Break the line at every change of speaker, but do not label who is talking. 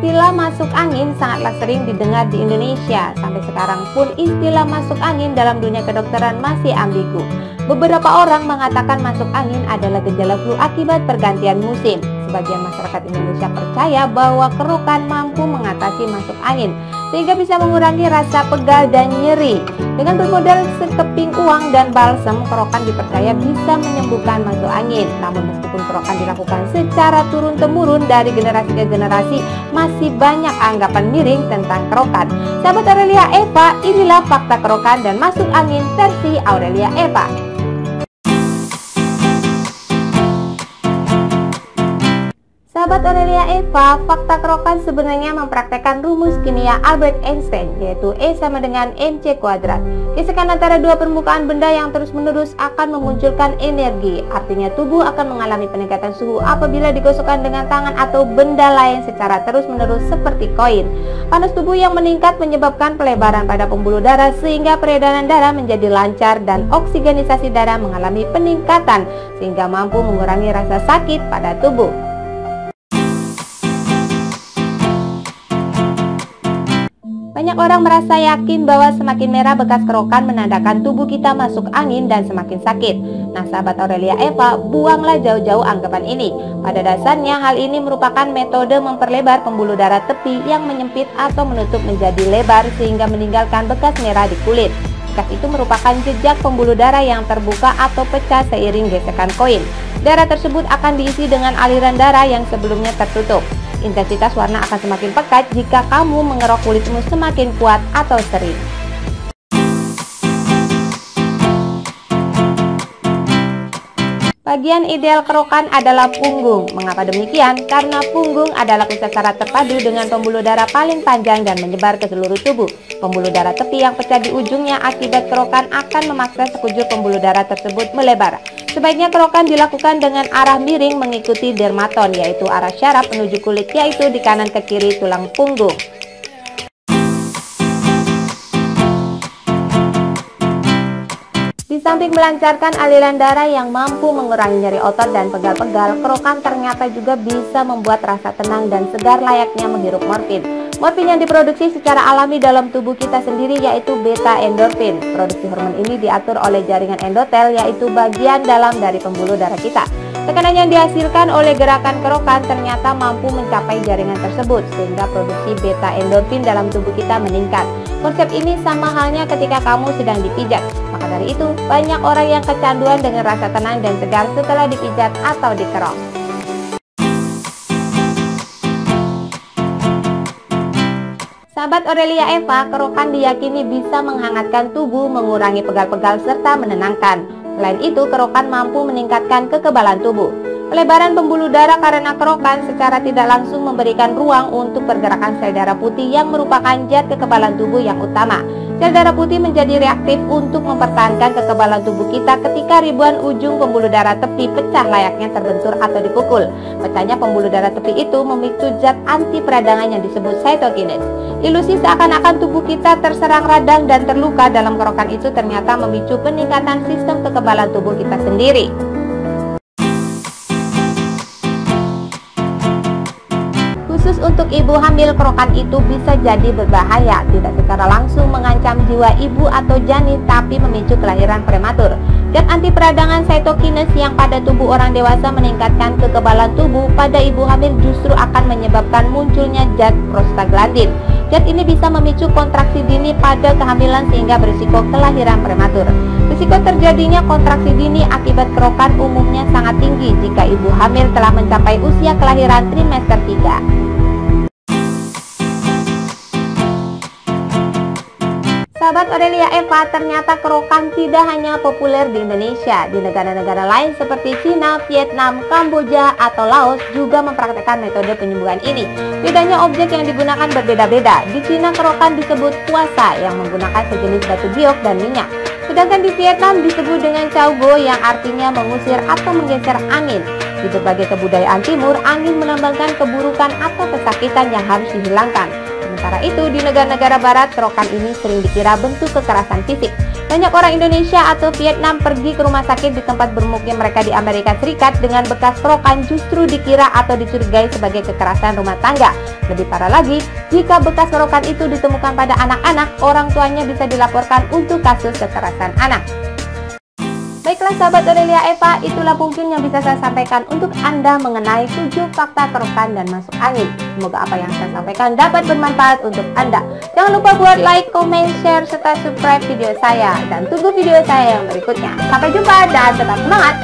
Istilah masuk angin sangatlah sering didengar di Indonesia. Sampai sekarang pun istilah masuk angin dalam dunia kedokteran masih ambigu. Beberapa orang mengatakan masuk angin adalah gejala flu akibat pergantian musim. Sebagian masyarakat Indonesia percaya bahwa kerokan mampu mengatasi masuk angin, sehingga bisa mengurangi rasa pegal dan nyeri. Dengan bermodal sekeping uang dan balsam, kerokan dipercaya bisa menyembuhkan masuk angin. Namun meskipun kerokan dilakukan secara turun-temurun dari generasi ke generasi, masih banyak anggapan miring tentang kerokan. Sahabat Aurelia Eva, inilah fakta kerokan dan masuk angin versi Aurelia Eva. Sahabat Aurelia Eva, fakta kerokan sebenarnya mempraktekkan rumus kimia Albert Einstein, yaitu E sama dengan mc². Gesekan antara dua permukaan benda yang terus-menerus akan memunculkan energi. Artinya tubuh akan mengalami peningkatan suhu apabila digosokkan dengan tangan atau benda lain secara terus-menerus seperti koin. Panas tubuh yang meningkat menyebabkan pelebaran pada pembuluh darah sehingga peredaran darah menjadi lancar dan oksigenisasi darah mengalami peningkatan sehingga mampu mengurangi rasa sakit pada tubuh. Banyak orang merasa yakin bahwa semakin merah bekas kerokan menandakan tubuh kita masuk angin dan semakin sakit. Nah, sahabat Aurelia Eva, buanglah jauh-jauh anggapan ini. Pada dasarnya hal ini merupakan metode memperlebar pembuluh darah tepi yang menyempit atau menutup menjadi lebar sehingga meninggalkan bekas merah di kulit. Bekas itu merupakan jejak pembuluh darah yang terbuka atau pecah seiring gesekan koin. Darah tersebut akan diisi dengan aliran darah yang sebelumnya tertutup. Intensitas warna akan semakin pekat jika kamu mengerok kulitmu semakin kuat atau sering. Bagian ideal kerokan adalah punggung. Mengapa demikian? Karena punggung adalah pusat saraf terpadu dengan pembuluh darah paling panjang dan menyebar ke seluruh tubuh. Pembuluh darah tepi yang pecah di ujungnya akibat kerokan akan memaksa sekujur pembuluh darah tersebut melebar. Sebaiknya kerokan dilakukan dengan arah miring mengikuti dermaton, yaitu arah syaraf menuju kulit, yaitu di kanan ke kiri tulang punggung. Di samping melancarkan aliran darah yang mampu mengurangi nyeri otot dan pegal-pegal, kerokan ternyata juga bisa membuat rasa tenang dan segar layaknya menghirup morfin. Morfin yang diproduksi secara alami dalam tubuh kita sendiri yaitu beta endorfin. Produksi hormon ini diatur oleh jaringan endotel, yaitu bagian dalam dari pembuluh darah kita. Tekanan yang dihasilkan oleh gerakan kerokan ternyata mampu mencapai jaringan tersebut sehingga produksi beta endorfin dalam tubuh kita meningkat. Konsep ini sama halnya ketika kamu sedang dipijat. Maka dari itu, banyak orang yang kecanduan dengan rasa tenang dan segar setelah dipijat atau dikerok. Sahabat Aurelia Eva, kerokan diyakini bisa menghangatkan tubuh, mengurangi pegal-pegal, serta menenangkan. Selain itu, kerokan mampu meningkatkan kekebalan tubuh. Pelebaran pembuluh darah karena kerokan secara tidak langsung memberikan ruang untuk pergerakan sel darah putih yang merupakan zat kekebalan tubuh yang utama. Sel darah putih menjadi reaktif untuk mempertahankan kekebalan tubuh kita ketika ribuan ujung pembuluh darah tepi pecah layaknya terbentur atau dipukul. Pecahnya pembuluh darah tepi itu memicu zat anti peradangan yang disebut cytokines. Ilusi seakan-akan tubuh kita terserang radang dan terluka dalam kerokan itu ternyata memicu peningkatan sistem kekebalan tubuh kita sendiri. Khusus untuk ibu hamil, kerokan itu bisa jadi berbahaya, tidak secara langsung mengancam jiwa ibu atau janin, tapi memicu kelahiran prematur. Zat anti peradangan cytokines yang pada tubuh orang dewasa meningkatkan kekebalan tubuh, pada ibu hamil justru akan menyebabkan munculnya zat prostaglandin. Zat ini bisa memicu kontraksi dini pada kehamilan sehingga berisiko kelahiran prematur. Risiko terjadinya kontraksi dini akibat kerokan umumnya sangat tinggi jika ibu hamil telah mencapai usia kelahiran trimester 3. Sahabat Aurelia Eva, ternyata kerokan tidak hanya populer di Indonesia. Di negara-negara lain seperti Cina, Vietnam, Kamboja, atau Laos juga mempraktekkan metode penyembuhan ini. Bedanya objek yang digunakan berbeda-beda. Di Cina kerokan disebut puasa yang menggunakan sejenis batu biok dan minyak. Sedangkan di Vietnam disebut dengan Cao Go yang artinya mengusir atau menggeser angin. Di berbagai kebudayaan timur, angin melambangkan keburukan atau kesakitan yang harus dihilangkan. Sementara itu, di negara-negara barat, kerokan ini sering dikira bentuk kekerasan fisik. Banyak orang Indonesia atau Vietnam pergi ke rumah sakit di tempat bermukim mereka di Amerika Serikat dengan bekas kerokan justru dikira atau dicurigai sebagai kekerasan rumah tangga. Lebih parah lagi, jika bekas kerokan itu ditemukan pada anak-anak, orang tuanya bisa dilaporkan untuk kasus kekerasan anak. Baiklah sahabat Aurelia Eva, itulah mungkin yang bisa saya sampaikan untuk Anda mengenai 7 fakta kerokan dan masuk angin. Semoga apa yang saya sampaikan dapat bermanfaat untuk Anda. Jangan lupa buat like, comment, share, serta subscribe video saya. Dan tunggu video saya yang berikutnya. Sampai jumpa dan tetap semangat!